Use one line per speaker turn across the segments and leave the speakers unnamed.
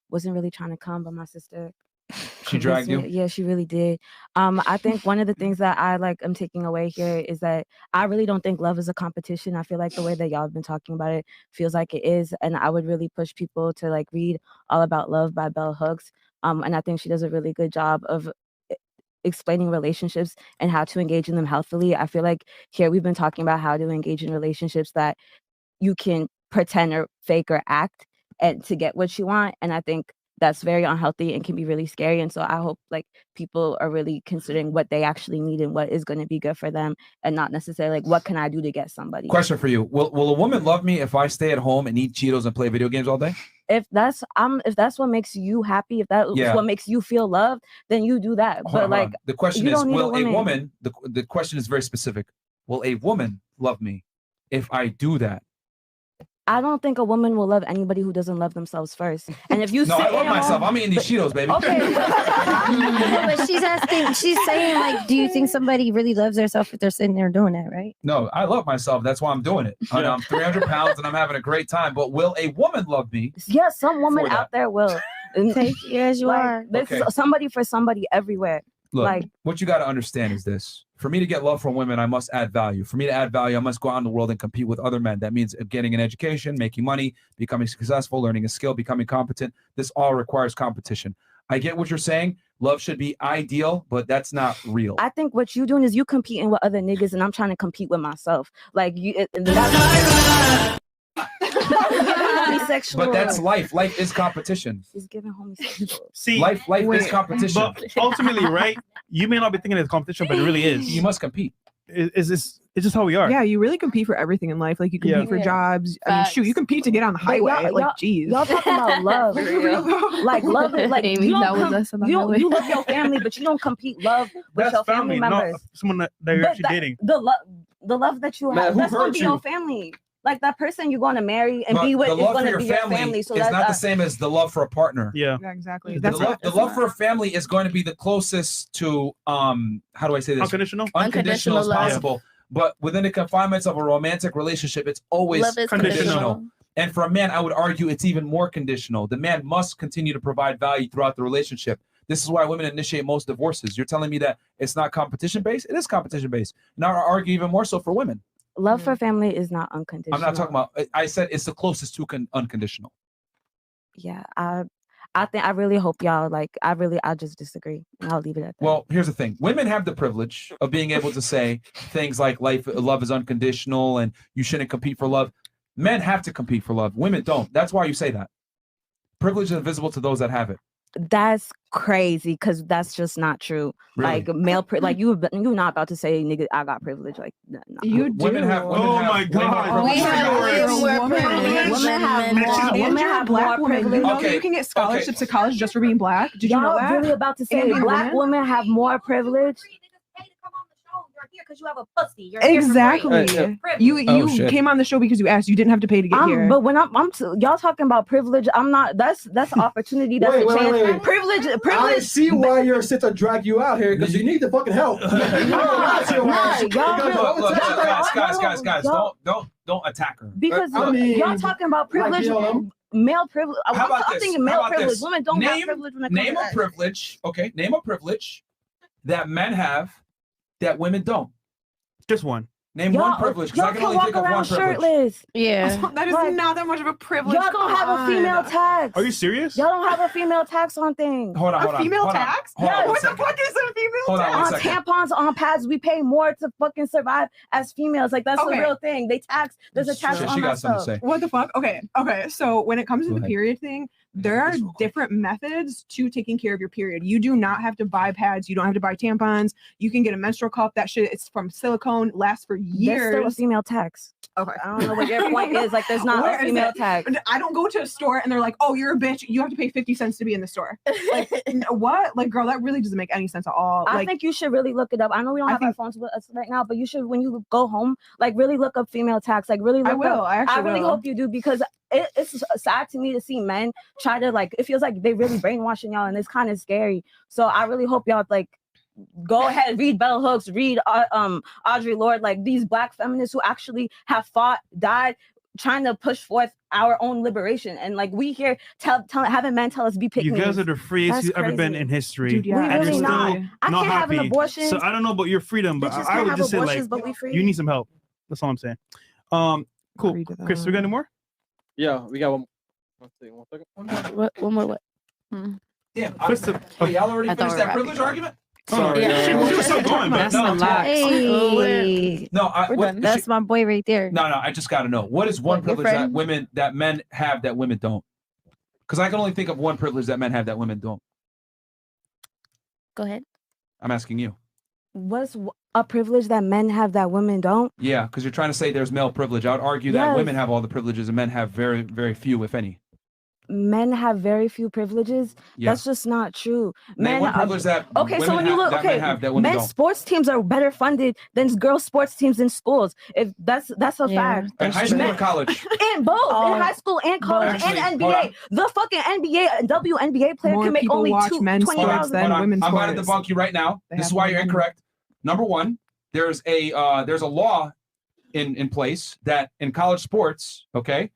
wasn't really trying to come, but my sister.
She dragged you?
Yeah, she really did. I think one of the things that I am taking away here is that I really don't think love is a competition. I feel like the way that y'all have been talking about it feels like it is. And I would really push people to read All About Love by Bell Hooks. And I think she does a really good job of explaining relationships and how to engage in them healthily. I feel like here we've been talking about how to engage in relationships that you can pretend or fake or act and to get what you want. And I think that's very unhealthy and can be really scary. And so I hope people are really considering what they actually need and what is going to be good for them, and not necessarily what can I do to get somebody.
Question for you: Will a woman love me if I stay at home and eat Cheetos and play video games all day?
If that's what makes you happy, if that's what makes you feel loved, then you do that. Hold on.
The question is, will a woman? The question is very specific. Will a woman love me if I do that?
I don't think a woman will love anybody who doesn't love themselves first. And if you
no, I love myself. I'm eating these Cheetos, baby.
Okay.
But she's saying, do you think somebody really loves themselves if they're sitting there doing that, right?
No, I love myself. That's why I'm doing it. And I'm 300 pounds and I'm having a great time. But will a woman love me?
Yeah, some woman out there will.
Take you as you are.
There's somebody for somebody everywhere.
Look, what you got to understand is this. For me to get love from women, I must add value. For me to add value, I must go out in the world and compete with other men. That means getting an education, making money, becoming successful, learning a skill, becoming competent. This all requires competition. I get what you're saying. Love should be ideal, but that's not real.
I think what you're doing is you competing with other niggas, and I'm trying to compete with myself. Homosexual.
But that's life. Life is competition.
He's giving homosexual.
See,
life is competition.
But ultimately, right? You may not be thinking it's competition, but it really is.
You must compete.
It's just how we are.
Yeah, you really compete for everything in life. Like you compete for jobs. I mean, shoot, you compete to get on the highway. Geez.
Y'all talking about love. Love is you love your family, but you don't compete love with your family members.
Not someone that you're actually dating.
The love that you have, that's going to be your family. Like that person you're going to marry and be with is going to be your family. So
it's not the same as the love for a partner.
Yeah,
exactly.
The love for a family is going to be the closest to how do I say this? Unconditional as possible. Yeah. But within the confinements of a romantic relationship, it's always conditional. And for a man, I would argue it's even more conditional. The man must continue to provide value throughout the relationship. This is why women initiate most divorces. You're telling me that it's not competition based? It is competition based. Now I argue even more so for women.
Love for family is not unconditional.
I'm not talking about. I said it's the closest to unconditional.
Yeah, I really hope y'all I just disagree. I'll leave it at that.
Well, here's the thing: women have the privilege of being able to say things like love is unconditional, and you shouldn't compete for love. Men have to compete for love. Women don't. That's why you say that. Privilege is invisible to those that have it.
That's crazy because that's just not true.
Really?
You're not about to say, nigga, I got privilege. Like, no.
You do.
Women have
my God.
Women have black women. You know you can get scholarships to college just for being black. Did you know that?
Really about to say black women have more privilege? Because you have a pussy.
Exactly. You came on the show because you asked. You didn't have to pay to get here.
But when y'all talking about privilege, I'm not. That's opportunity. That's a chance. Privilege.
I see why your sister drag you out here because you need the fucking help.
Guys, don't attack her.
Because y'all talking about privilege. Male privilege. I'm thinking male privilege. Women don't have privilege.
Name a privilege. Okay, name a privilege that men have that women don't.
Just one.
Name one privilege, because I can only think of one privilege.
Shirtless.
Yeah.
That is not that much of a privilege.
Y'all don't have a female tax.
Are you serious?
Y'all don't have a female tax on things.
Hold on.
Female tax? What the fuck is a female tax?
On tampons, on pads, we pay more to fucking survive as females. Like, that's the real thing. They tax. There's a tax on that stuff.
What the fuck? Okay. So when it comes to the period thing, there are different methods to taking care of your period. You do not have to buy pads. You don't have to buy tampons. You can get a menstrual cup. That shit, it's from silicone, lasts for years.
There's still a female tax.
Okay.
I don't know what your point is. Like, there's not a female tax.
I don't go to a store and they're like, oh, you're a bitch. You have to pay 50 cents to be in the store. Like, what? Like, girl, that really doesn't make any sense at all.
I think you should really look it up. I know we don't have our phones with us right now, but you should, when you go home, like, really look up female tax. Like, really look up. I really hope you do, because it's sad to me to see men try to, like, it feels like they really brainwashing y'all, and it's kind of scary. So I really hope y'all, like, go ahead, read Bell Hooks, read Audre Lorde, like these black feminists who actually have fought, died, trying to push forth our own liberation, and like we here having men tell us be picky.
You guys are the freest you've ever been in history.
Dude, yeah.
And
really
you're
not.
still
I
not
can't have an
happy.
abortion.
So I don't know about your freedom, but
Bitches
I
can't
would
have
just say
abortions,
like
but we free.
you need some help. That's all I'm saying. Cool. Chris, we got any more?
Yeah, we got one. One second.
One more what?
Damn. Wait, y'all already finished that privilege argument?
Sorry.
She was still going, but no.
Hey,
No,
that's my boy right there.
No, I just got to know. What is one privilege that men have that women don't? Because I can only think of one privilege that men have that women don't.
Go ahead.
I'm asking you.
What's a privilege that men have that women don't?
Yeah, because you're trying to say there's male privilege. I would argue that women have all the privileges and men have very, very few, if any.
Men have very few privileges.
Yeah.
That's just not true.
Men one privilege that
so when you look,
men have that women
men's
don't.
sports teams are better funded than girls' sports teams in schools. If that's a fact.
In high school or college?
In both, in high school and college and NBA. The fucking NBA, WNBA player
More
can make
people
only
watch men's sports than women's
I'm
sports.
about to debunk you right now. This is why you're incorrect. Number one, there's a law in place that in college sports, okay,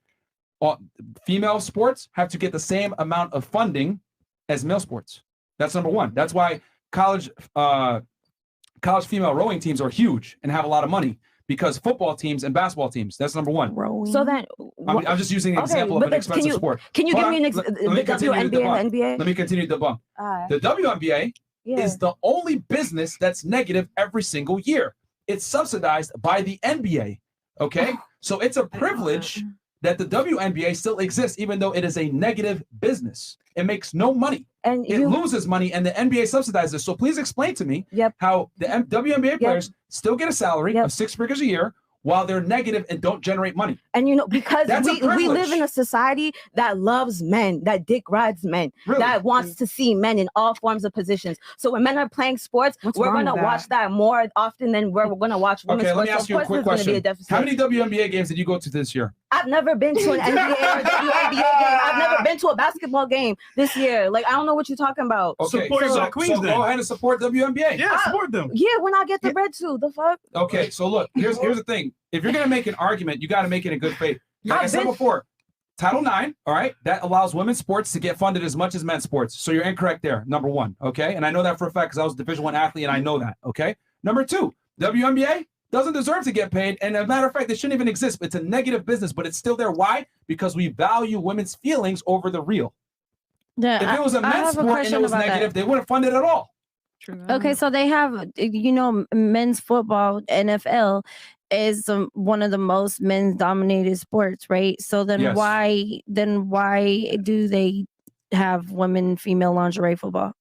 female sports have to get the same amount of funding as male sports. That's number one. That's why college female rowing teams are huge and have a lot of money, because football teams and basketball teams. That's number one.
So then,
I'm just using an example of an expensive sport.
Can you give me the WNBA and NBA?
Let me continue to debunk. The WNBA is the only business that's negative every single year. It's subsidized by the NBA. Okay, so it's a privilege that the WNBA still exists, even though it is a negative business. It makes no money. And it loses money, and the NBA subsidizes. So please explain to me how the WNBA players still get a salary of 6 figures a year while they're negative and don't generate money.
And because we live in a society that loves men, that dick rides men, that wants to see men in all forms of positions. So when men are playing sports, we're going to watch that more often than we're going to watch women's sports.
Okay, let me ask you a quick question. How many WNBA games did you go to this year?
I've never been to an NBA or WNBA game. I've never been to a basketball game this year. Like, I don't know what you're talking about.
Okay, so go ahead and support WNBA.
Yeah, support them.
Yeah, when I get the bread too. The fuck?
Okay, so look, here's the thing. If you're going to make an argument, you got to make it in good faith. Like I said before, Title IX, all right, that allows women's sports to get funded as much as men's sports. So you're incorrect there, number one, okay? And I know that for a fact because I was a Division I athlete and I know that, okay? Number two, WNBA doesn't deserve to get paid. And as a matter of fact, it shouldn't even exist. It's a negative business, but it's still there. Why? Because we value women's feelings over the real. If it was a men's sport and it was negative, they wouldn't fund it at all.
Okay, so they have, men's football, NFL is one of the most men's dominated sports, right? So then why do they have female lingerie football?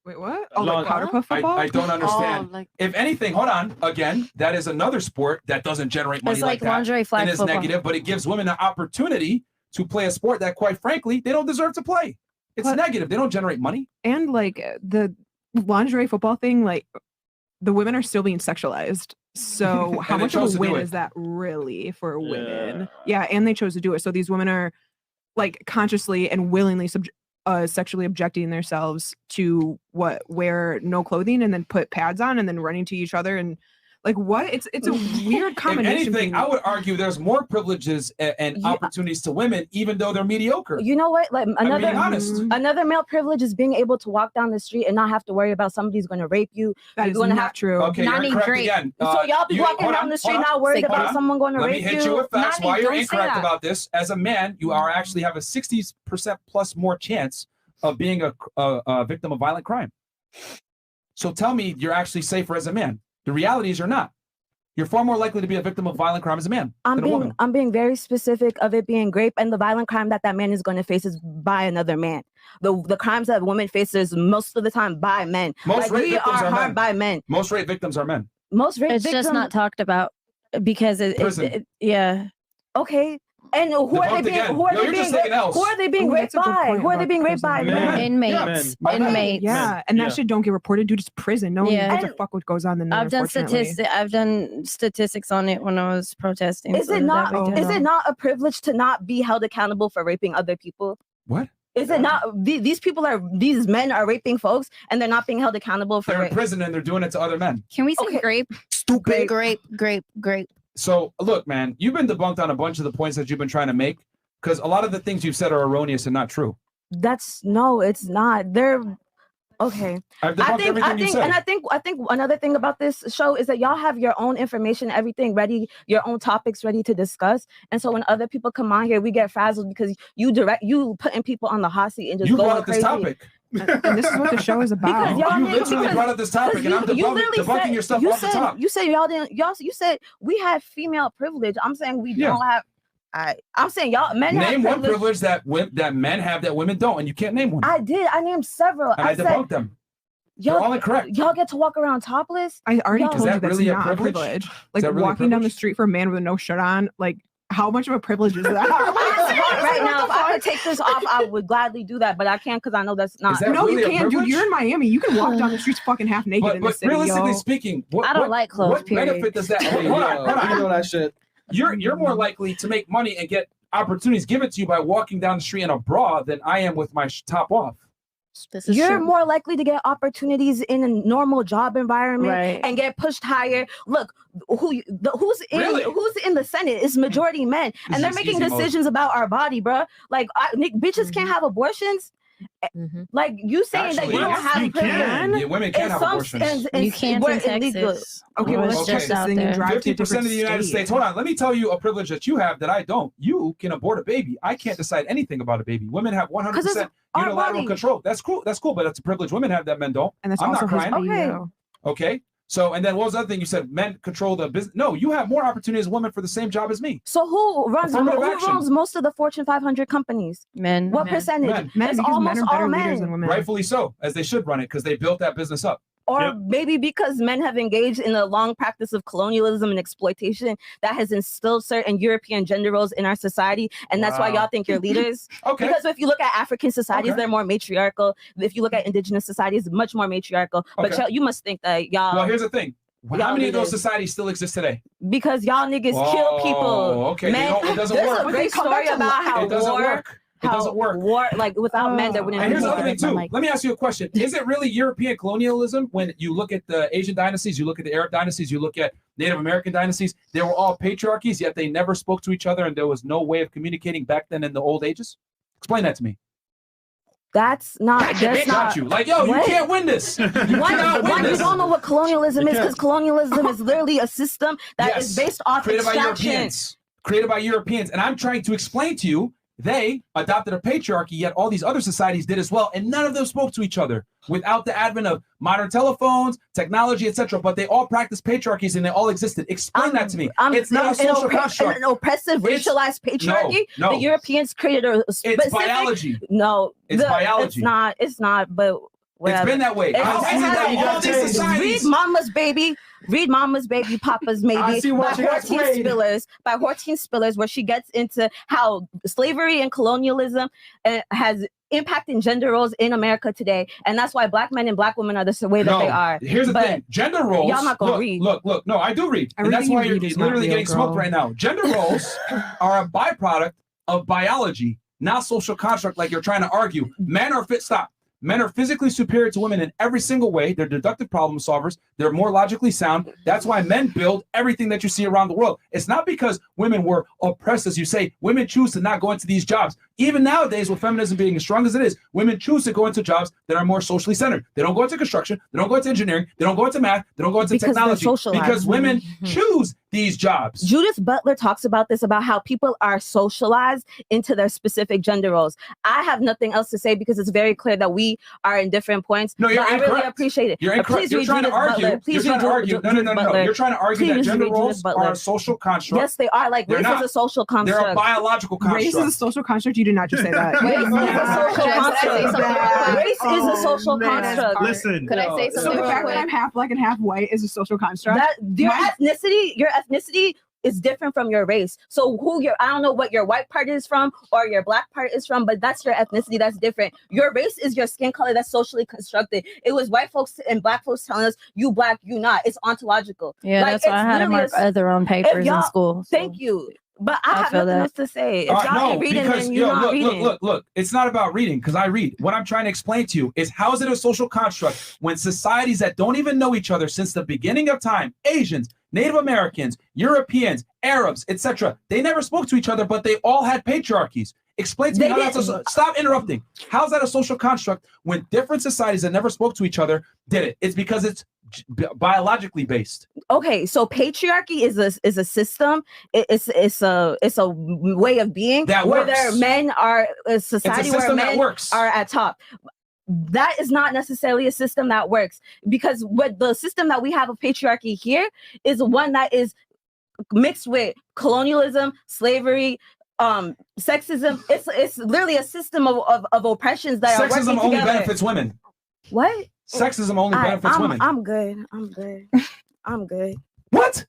Wait, what? Oh, like powder puff football?
I don't understand. If anything, hold on. Again, that is another sport that doesn't generate money like that.
Lingerie flag
and it's
football.
negative, but it gives women an opportunity to play a sport that, quite frankly, they don't deserve to play. It's negative. They don't generate money.
And like the lingerie football thing, like the women are still being sexualized. So how much of a win is that really for women? Yeah, and they chose to do it. So these women are like consciously and willingly sexually objecting themselves to wear no clothing and then put pads on and then running to each other and like what? It's a weird combination.
If anything, I would argue there's more privileges and opportunities to women, even though they're mediocre.
You know what? Like another male privilege is being able to walk down the street and not have to worry about somebody's going to rape you.
That is not true.
Okay, you're incorrect again.
So y'all be walking down the street not worried about someone going to rape you.
Let me hit you with facts. Why you're incorrect about this? As a man, you are actually have a 60% plus more chance of being a victim of violent crime. So tell me you're actually safer as a man. The reality is you're not. You're far more likely to be a victim of violent crime as a man than a woman.
I'm being very specific of it being rape, and the violent crime that man is going to face is by another man. The crimes that women face is most of the time by men.
Most rape victims are men.
By men.
Most rape victims are men.
It's just not talked about because Okay.
And who are they being raped by? Who are they being raped by?
Inmates. Inmates.
Yeah, and that shit don't get reported due to prison. No one knows the fuck what goes on in there.
I've done statistics on it when I was protesting.
Is it not a privilege to not be held accountable for raping other people?
What?
Is it not? These men are raping folks and they're not being held accountable for
They're in prison and they're doing it to other men.
Can we say grape?
Stupid.
Grape.
So look, man, you've been debunked on a bunch of the points that you've been trying to make because a lot of the things you've said are erroneous and not true.
No, it's not. They're okay.
I
think another thing about this show is that y'all have your own information, everything ready, your own topics ready to discuss. And so when other people come on here, we get frazzled because you putting people on the hot seat and just going crazy.
This topic.
And this is what the show is about.
You literally brought up this topic, and I'm debunking your stuff off the top.
You said you said we have female privilege. I'm saying we don't have. I'm saying y'all men
name
have
one privilege that men have that women don't, and you can't name one.
I did. I named several.
And I debunked them. You're all incorrect.
Y'all get to walk around topless.
I already told you that's
really
not a privilege. Like walking down the street for a man with a no shirt on, like how much of a privilege is that?
Right now, if I could take this off, I would gladly do that, but I can't because I know that's not.
No, you can't, dude. You're in Miami. You can walk down the streets fucking half naked in the city.
Realistically speaking,
I don't like clothes.
What benefit does that? Hold on.
You know that shit.
You're more likely to make money and get opportunities given to you by walking down the street in a bra than I am with my top off.
You're more likely to get opportunities in a normal job environment and get pushed higher. Look, who's in the Senate is majority men, and they're making decisions about our body, bro. Like, bitches can't have abortions. Like you saying that you don't have
privilege. Women can have abortions.
You can't in Texas.
Okay, well, let's just this thing and drive
50% of the United States. Hold on, let me tell you a privilege that you have that I don't. You can abort a baby. I can't decide anything about a baby. Women have 100% unilateral control. That's cool, but that's a privilege women have that men don't.
And that's
I'm
also
not crying. Okay. So, and then what was the other thing you said? Men control the business. No, you have more opportunity as a woman for the same job as me.
So who runs most of the Fortune 500 companies?
Men.
What percentage?
Men. It's almost all men. Than women.
Rightfully so, as they should run it because they built that business up.
Or maybe because men have engaged in a long practice of colonialism and exploitation that has instilled certain European gender roles in our society. And that's why y'all think you're leaders. Because if you look at African societies, they're more matriarchal. If you look at indigenous societies, much more matriarchal. But you must think that y'all...
Well, here's the thing. How many of those societies still exist today?
Because y'all niggas kill people.
Okay,
men,
it doesn't work.
There's a great story about how
it doesn't work. It doesn't work.
War, like without men, there wouldn't.
And here's the other thing too. Let me ask you a question: is it really European colonialism when you look at the Asian dynasties, you look at the Arab dynasties, you look at Native American dynasties? They were all patriarchies, yet they never spoke to each other, and there was no way of communicating back then in the old ages. Explain that to me.
That's not. That's not
you. Like, yo, you can't win this. You
don't know what colonialism is because colonialism is literally a system that is based off extraction.
Created by Europeans, and I'm trying to explain to you. They adopted a patriarchy, yet all these other societies did as well, and none of them spoke to each other without the advent of modern telephones, technology, etc. But they all practiced patriarchies, and they all existed. Explain that to me. It's not a social construct.
An oppressive, racialized patriarchy.
No.
The Europeans created a specific...
It's biology.
No,
it's biology.
It's not. But whatever.
It's been that way.
Read Mama's Baby. Read Mama's Baby, Papa's Maybe by Hortense Spillers, where she gets into how slavery and colonialism has impacting gender roles in America today, and that's why black men and black women are the way that they are.
Here's the thing: gender roles.
Y'all not gonna read.
Look. No, I do read, and that's why you're literally getting smoked right now. Gender roles are a byproduct of biology, not social construct, like you're trying to argue. Men are fit. Stop. Men are physically superior to women in every single way. They're deductive problem solvers. They're more logically sound. That's why men build everything that you see around the world. It's not because women were oppressed, as you say. Women choose to not go into these jobs. Even nowadays, with feminism being as strong as it is, women choose to go into jobs that are more socially centered. They don't go into construction. They don't go into engineering. They don't go into math. They don't go into technology. Because women choose these jobs.
Judith Butler talks about this, about how people are socialized into their specific gender roles. I have nothing else to say because it's very clear that we are in different points.
No, you're incorrect.
I really appreciate it.
You're incorrect. You're trying to argue. You're trying to argue. No. You're trying to argue that gender roles are a social construct.
Yes, they are. Like race is a social construct.
They're a biological construct.
Race is a social construct. You did not just say that.
Race is a social construct.
Listen.
Could I say something?
So the fact that I'm half black and half white is a social construct.
Your ethnicity is different from your race. So I don't know what your white part is from or your black part is from, but that's your ethnicity. That's different. Your race is your skin color. That's socially constructed. It was white folks and black folks telling us you black, you not. It's ontological.
Yeah, that's why I had to mark other on papers in school.
So. Thank you. But I have nothing else to say. If y'all ain't reading, then you're not reading.
Look. It's not about reading because I read. What I'm trying to explain to you is how is it a social construct when societies that don't even know each other since the beginning of time, Asians, Native Americans, Europeans, Arabs, etc. They never spoke to each other, but they all had patriarchies. Explain to me how that's stop interrupting. How's that a social construct when different societies that never spoke to each other did it? It's because it's biologically based.
Okay, so patriarchy is a system. It's a way of being
that
where
works.
Men are a society where men are at top. That is not necessarily a system that works, because what the system that we have of patriarchy here is one that is mixed with colonialism, slavery, sexism. It's literally a system of oppressions that
sexism
are working
only
together.
benefits women.
What?
Sexism only benefits women.
I'm good.
What?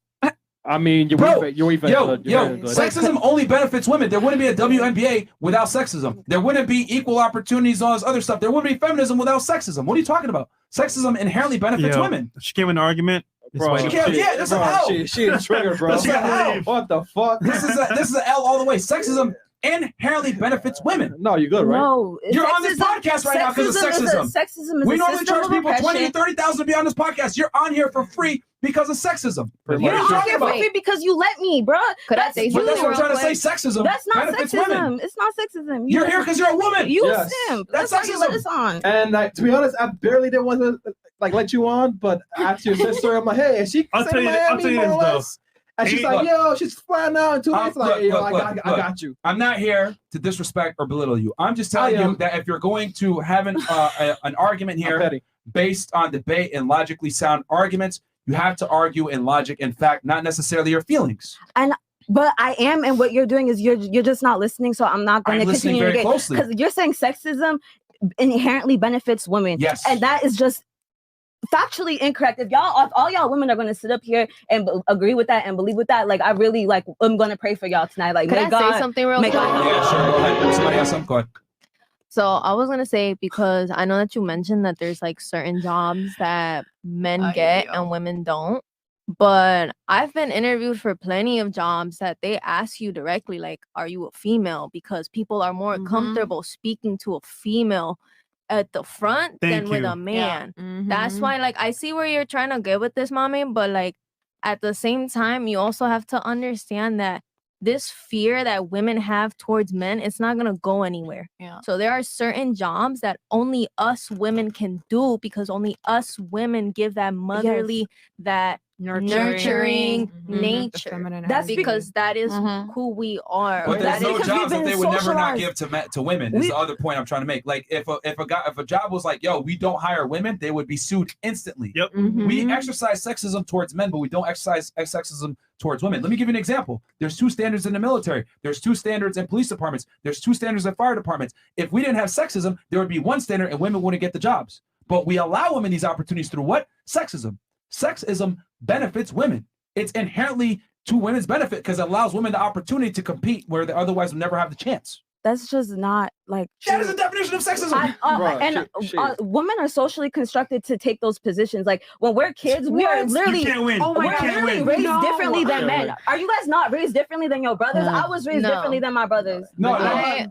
I mean,
yo, sexism only benefits women. There wouldn't be a WNBA without sexism. There wouldn't be equal opportunities, all this other stuff. There wouldn't be feminism without sexism. What are you talking about? Sexism inherently benefits women.
She came in an argument.
Bro, she that's an L.
She a trigger, bro.
That's an L.
What the fuck?
This is an L all the way. Sexism inherently benefits women.
No, you're good, right?
No,
you're on this podcast right now because of sexism.
Sexism is
we
a
normally
system
charge
of
people
oppression.
20,000 to 30,000 to be on this podcast. You're on here for free because of sexism.
You're on here for free because you let me, bro.
Could I say
but that's what I'm trying to say. Sexism.
That's not
benefits
sexism.
women.
It's not sexism.
You're here because you're a woman.
You simp.
That's
why you let
sexism.
us on.
And to be honest, I barely didn't want to let you on, but after your sister, I'm like, hey, and she
I'll
said
tell you
Miami,
this,
and she's like, yo, she's flying out in 2 weeks. Like, yo, I got you.
I'm not here to disrespect or belittle you. I'm just telling you that if you're going to have an argument here based on debate and logically sound arguments, you have to argue in logic and fact, not necessarily your feelings.
But I am, and what you're doing is you're just not listening. So I'm not going to continue to get because you're saying sexism inherently benefits women.
Yes,
and that is just factually incorrect. If all y'all women are going to sit up here and agree with that and believe with that, like I really I'm going to pray for y'all tonight. Like,
can I say something real quick?
Yeah, sure. Go ahead. Somebody has something. Go ahead.
So I was gonna say, because I know that you mentioned that there's like certain jobs that men get and women don't, but I've been interviewed for plenty of jobs that they ask you directly, like, are you a female? Because people are more comfortable speaking to a female at the front than with a man. Yeah. That's why, like, I see where you're trying to get with this, mommy, but like at the same time, you also have to understand that this fear that women have towards men, it's not gonna go anywhere. Yeah. So there are certain jobs that only us women can do because only us women give that motherly, that nurturing nature. That's because that is who we are.
But there's no jobs that they would never not give to women. Is the other point I'm trying to make. Like if a job was like, yo, we don't hire women, they would be sued instantly.
Yep.
We exercise sexism towards men, but we don't exercise sexism towards women. Let me give you an example. There's 2 standards in the military. There's 2 standards in police departments. There's 2 standards in fire departments. If we didn't have sexism, there would be 1 standard and women wouldn't get the jobs. But we allow women these opportunities through what? Sexism. Sexism benefits women. It's inherently to women's benefit because it allows women the opportunity to compete where they otherwise would never have the chance.
That's just not like
that is the definition of sexism.
Women are socially constructed to take those positions. Like when we're kids, we are literally raised differently than men. Are you guys not raised differently than your brothers? I was raised differently than my brothers.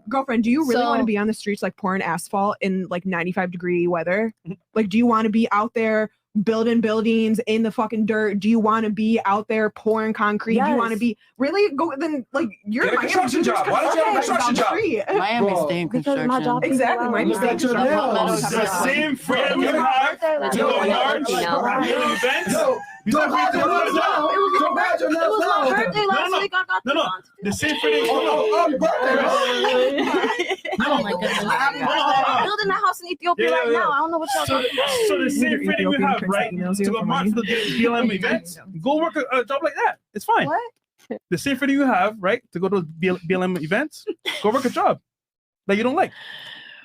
Girlfriend, do you really want to be on the streets like pouring asphalt in like 95-degree weather? Like, do you want to be out there building buildings in the fucking dirt? Do you want to be out there pouring concrete? Do you want to be really go then like you're
a construction job? Why don't you have a construction job?
Miami stay in construction.
My job
exactly. Miami stay in construction.
The same freedom you have to go large events.
It was my birthday last week. I got
the same freedom.
Oh my goodness! I'm building a house in Ethiopia right now. I don't know what y'all talking about.
So the same freedom you have, right, to go march to BLM events, go work a job like that. It's fine.
What?
The same freedom you have, right, to go to BLM events, go work a job that you don't like.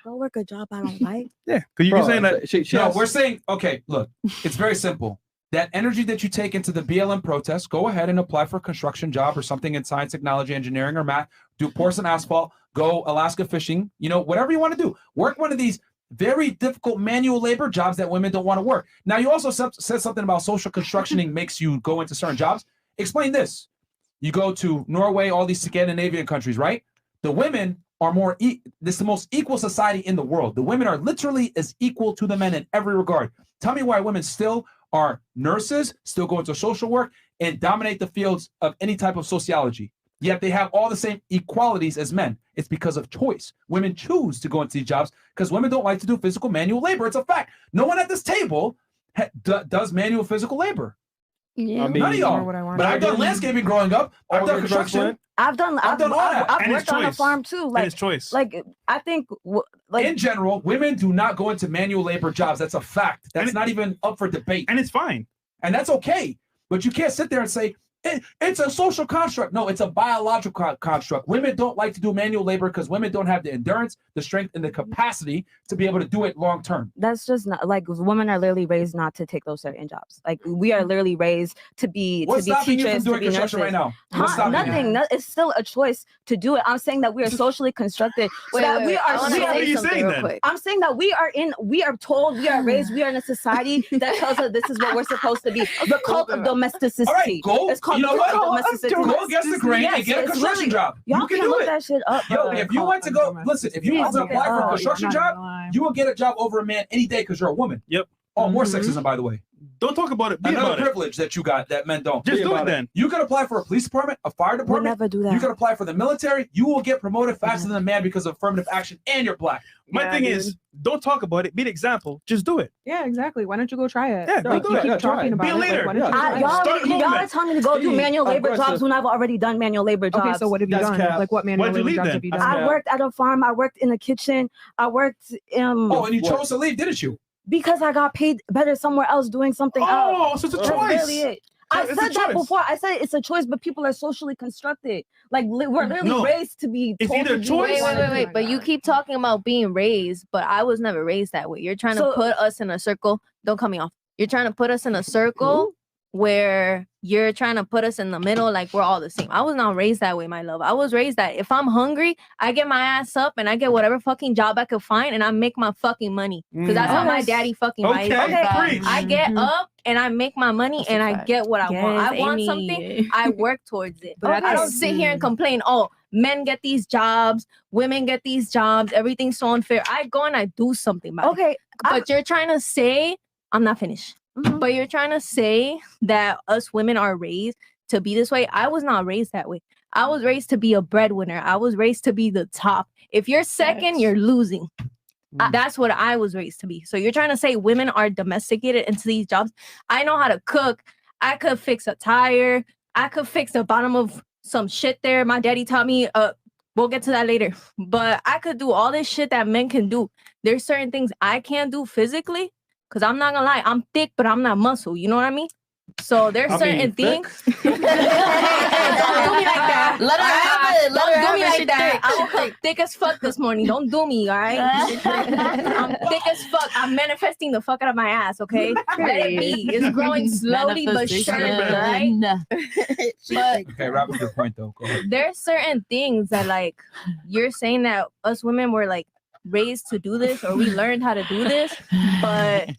Go work a job I don't like.
Yeah, because you're saying that.
No, we're saying, okay, look, it's very simple. That energy that you take into the BLM protest, go ahead and apply for a construction job or something in science, technology, engineering, or math. pour some asphalt, go Alaska fishing, whatever you want to do. Work one of these very difficult manual labor jobs that women don't want to work. Now, you also said something about social constructioning makes you go into certain jobs. Explain this. You go to Norway, all these Scandinavian countries, right? The women are this is the most equal society in the world. The women are literally as equal to the men in every regard. Tell me why women still are nurses, still go into social work, and dominate the fields of any type of sociology. Yet they have all the same equalities as men. It's because of choice. Women choose to go into these jobs because women don't like to do physical manual labor. It's a fact. No one at this table does manual physical labor.
Yeah.
None of y'all. But I've done landscaping growing up. I've done construction.
I've done all that. I've worked on a farm too. Like,
it's choice.
Like, I think, like,
in general, women do not go into manual labor jobs. That's a fact. That's not even up for debate.
And it's fine.
And that's okay. But you can't sit there and say, it's a social construct. No, it's a biological construct. Women don't like to do manual labor because women don't have the endurance, the strength, and the capacity to be able to do it long term.
That's just not like women are literally raised not to take those certain jobs. Like we are literally raised to be
What's stopping you
teachers,
from doing
to be
construction
nurses.
right now?
Nothing. It's still a choice to do it. I'm saying that we are socially constructed. So that we are.
What are you saying then?
I'm saying that we are told, we are raised, we are in a society that tells us this is what we're supposed to be. The cult of domesticity.
All right, go.
It's called
You know
the
what?
cult of domesticity.
Go against the grain and get a construction job.
Y'all
You
can
do
look
it.
that shit up.
Yo, if you went to go, listen, if you want to apply for a construction job, you will get a job over a man any day because you're a woman.
Yep.
Oh, more sexism, by the way.
Don't talk about it. Be
Another
about
privilege that you got that men don't.
Just do it then.
You can apply for a police department, a fire department.
We'll never do that.
You can apply for the military. You will get promoted faster than a man because of affirmative action, and you're black.
My thing is, don't talk about it. Be an example. Just do it.
Yeah, exactly. Why don't you go try it?
Yeah,
like,
do
you
it.
keep
Yeah,
talking about
Be a
it.
leader.
Like, why don't you
Y'all are telling me to go do manual labor jobs when I've already done manual labor jobs.
Okay, so what have you done? Like what manual labor jobs have you done?
I worked at a farm. I worked in the kitchen. I worked.
Oh, and you chose to leave, didn't you?
Because I got paid better somewhere else doing something else.
Oh, so it's a
That's
choice.
really it. I said that before. I said it's a choice, but people are socially constructed. Like we're literally raised to be.
It's
told
either
to do
choice.
Wait. But you keep talking about being raised, but I was never raised that way. You're trying to put us in a circle. Don't cut me off. You're trying to put us in a circle where you're trying to put us in the middle, like we're all the same. I was not raised that way, my love. I was raised that if I'm hungry, I get my ass up and I get whatever fucking job I could find and I make my fucking money. Because that's how my daddy fucking raised me. I get up and I make my money and I get what I want. I want something, I work towards it. But I don't sit here and complain, oh, men get these jobs, women get these jobs, everything's so unfair. I go and I do something about it. But you're trying to say, I'm not finished. But you're trying to say that us women are raised to be this way. I was not raised that way. I was raised to be a breadwinner. I was raised to be the top. If you're second, you're losing. That's what I was raised to be. So you're trying to say women are domesticated into these jobs. I know how to cook. I could fix a tire. I could fix the bottom of some shit there. My daddy taught me, we'll get to that later. But I could do all this shit that men can do. There's certain things I can't do physically. Because I'm not gonna lie, I'm thick, but I'm not muscle. You know what I mean? So there's certain things. Don't do me like that. Let her have it. Don't do me like that. I woke up thick as fuck this morning. Don't do me, all right? I'm thick as fuck. I'm manifesting the fuck out of my ass, okay? Let it be. It's growing slowly but surely, right? But
Okay, wrap up your point though. Go ahead.
there's certain things that like you're saying that us women were like raised to do this or we learned how to do this, but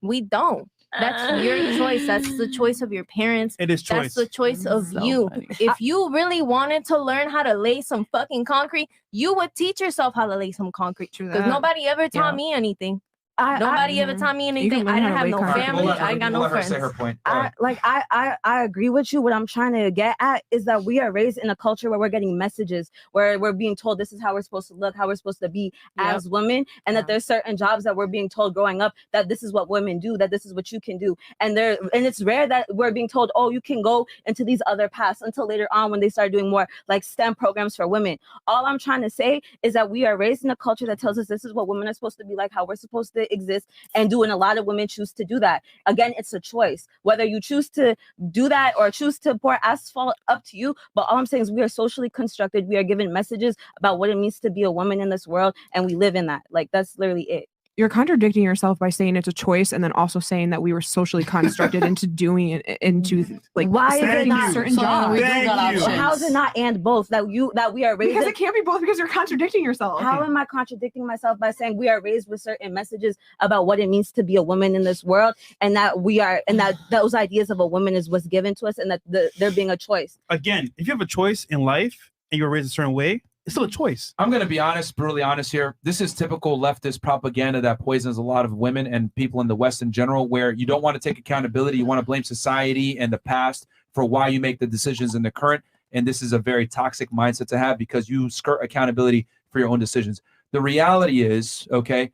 we don't. That's your choice. That's the choice of your parents.
It is choice.
That's the choice of you. If you really wanted to learn how to lay some fucking concrete, you would teach yourself how to lay some concrete. Because nobody ever taught me anything. Nobody ever taught me anything. I didn't have no family. I ain't got no friends.
Say her point.
I agree with you. What I'm trying to get at is that we are raised in a culture where we're getting messages, where we're being told this is how we're supposed to look, how we're supposed to be as women, and that there's certain jobs that we're being told growing up that this is what women do, that this is what you can do. And it's rare that we're being told, oh, you can go into these other paths until later on when they start doing more like STEM programs for women. All I'm trying to say is that we are raised in a culture that tells us this is what women are supposed to be like, how we're supposed to exist and do, and a lot of women choose to do that. Again, it's a choice whether you choose to do that or choose to pour asphalt, up to you. But all I'm saying is we are socially constructed. We are given messages about what it means to be a woman in this world, and we live in that. Like, that's literally it.
You're contradicting yourself by saying it's a choice and then also saying that we were socially constructed into doing it, into like
why is it not
certain jobs.
How is it not and both that we are raised?
Because it can't be both, because you're contradicting yourself.
How am I contradicting myself by saying we are raised with certain messages about what it means to be a woman in this world, and that we are, and that those ideas of a woman is what's given to us, and that there being a choice.
Again, if you have a choice in life and you're raised a certain way, it's still a choice.
I'm going to be honest, brutally honest here. This is typical leftist propaganda that poisons a lot of women and people in the West in general, where you don't want to take accountability. You want to blame society and the past for why you make the decisions in the current. And this is a very toxic mindset to have because you skirt accountability for your own decisions. The reality is, okay,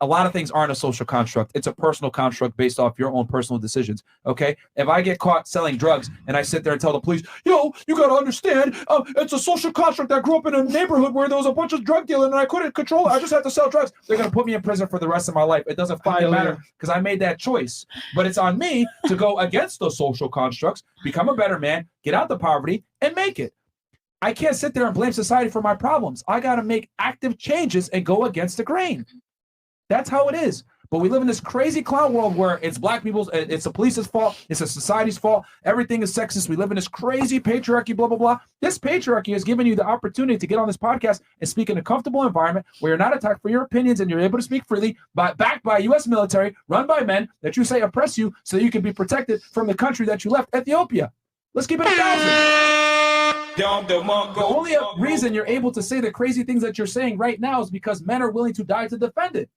a lot of things aren't a social construct. It's a personal construct based off your own personal decisions. Okay. If I get caught selling drugs and I sit there and tell the police, yo, you got to understand, it's a social construct. I grew up in a neighborhood where there was a bunch of drug dealing and I couldn't control it. I just had to sell drugs. They're going to put me in prison for the rest of my life. It doesn't fucking matter because I made that choice. But it's on me to go against those social constructs, become a better man, get out the poverty and make it. I can't sit there and blame society for my problems. I got to make active changes and go against the grain. That's how it is. But we live in this crazy clown world where it's black people's, it's the police's fault, it's a society's fault, everything is sexist. We live in this crazy patriarchy, blah, blah, blah. This patriarchy has given you the opportunity to get on this podcast and speak in a comfortable environment where you're not attacked for your opinions and you're able to speak freely, backed by U.S. military, run by men that you say oppress you so you can be protected from the country that you left, Ethiopia. Let's keep it 1,000. The only reason you're able to say the crazy things that you're saying right now is because men are willing to die to defend it.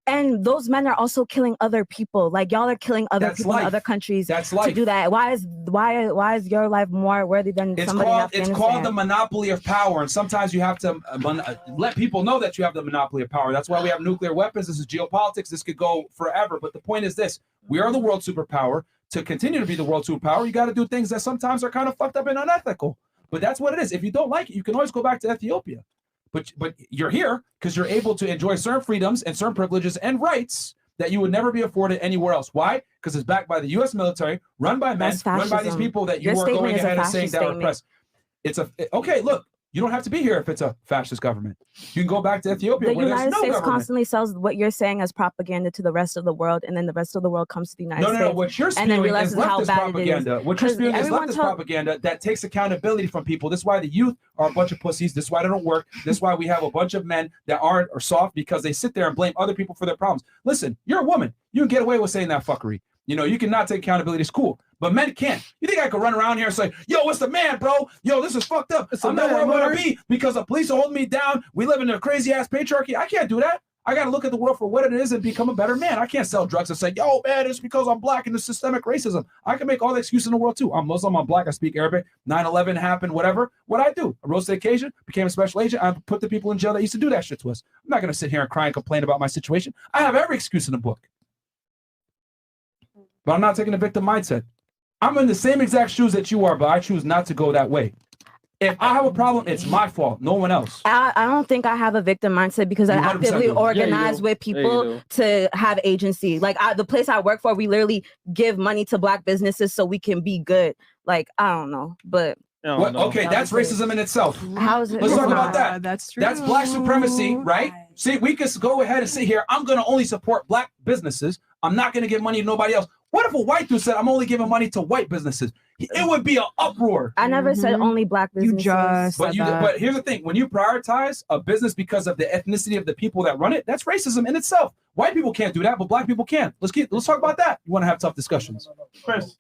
And those men are also killing other people. Like y'all are killing other people in other countries to do that. Why is your life more worthy than somebody in Afghanistan?
It's called the monopoly of power, and sometimes you have to let people know that you have the monopoly of power. That's why we have nuclear weapons. This is geopolitics. This could go forever. But the point is this: we are the world superpower. To continue to be the world superpower, you got to do things that sometimes are kind of fucked up and unethical. But that's what it is. If you don't like it, you can always go back to Ethiopia. But you're here because you're able to enjoy certain freedoms and certain privileges and rights that you would never be afforded anywhere else. Why? Because it's backed by the U.S. military, run by men, run by these people that you are going ahead and saying that are oppressed. Okay, look, you don't have to be here if it's a fascist government. You can go back to Ethiopia
the
where
United
there's no
States
government.
Constantly sells what you're saying as propaganda to the rest of the world, and then the rest of the world comes to the United States.
No, what you're spewing is leftist propaganda. What you're spewing is leftist propaganda that takes accountability from people. This is why the youth are a bunch of pussies. This is why they don't work. This is why we have a bunch of men that aren't or soft because they sit there and blame other people for their problems. Listen, you're a woman. You can get away with saying that fuckery. You know, you can not take accountability. It's cool. But men can't. You think I could run around here and say, yo, it's the man, bro. Yo, this is fucked up. I'm not where I want to be because the police are holding me down. We live in a crazy-ass patriarchy. I can't do that. I got to look at the world for what it is and become a better man. I can't sell drugs and say, yo, man, it's because I'm black and the systemic racism. I can make all the excuses in the world, too. I'm Muslim. I'm black. I speak Arabic. 9/11 happened, whatever. What I do? I rose to the occasion, became a special agent. I put the people in jail that used to do that shit to us. I'm not going to sit here and cry and complain about my situation. I have every excuse in the book. But I'm not taking a victim mindset. I'm in the same exact shoes that you are, but I choose not to go that way. If I have a problem, it's my fault, no one else.
I don't think I have a victim mindset because I actively organize with people to have agency. Like the place I work for, we literally give money to black businesses so we can be good. Like, I don't know, but...
Okay, that's racism in itself.
How is it?
Let's talk about that.
That's true.
That's black supremacy, right? See, we could go ahead and sit here. I'm going to only support black businesses. I'm not going to give money to nobody else. What if a white dude said, I'm only giving money to white businesses? It would be an uproar.
I never said only black businesses.
But here's the thing. When you prioritize a business because of the ethnicity of the people that run it, that's racism in itself. White people can't do that, but black people can. Let's talk about that. You want to have tough discussions.
Chris.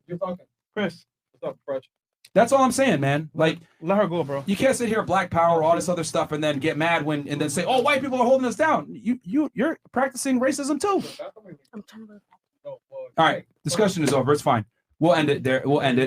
You're talking. Chris. What's up, Fresh?
That's all I'm saying, man. Like,
let her go, bro.
You can't sit here, black power, all this other stuff, and then get mad and then say, "Oh, white people are holding us down." You're practicing racism too. All right, discussion is over. It's fine. We'll end it there. We'll end it.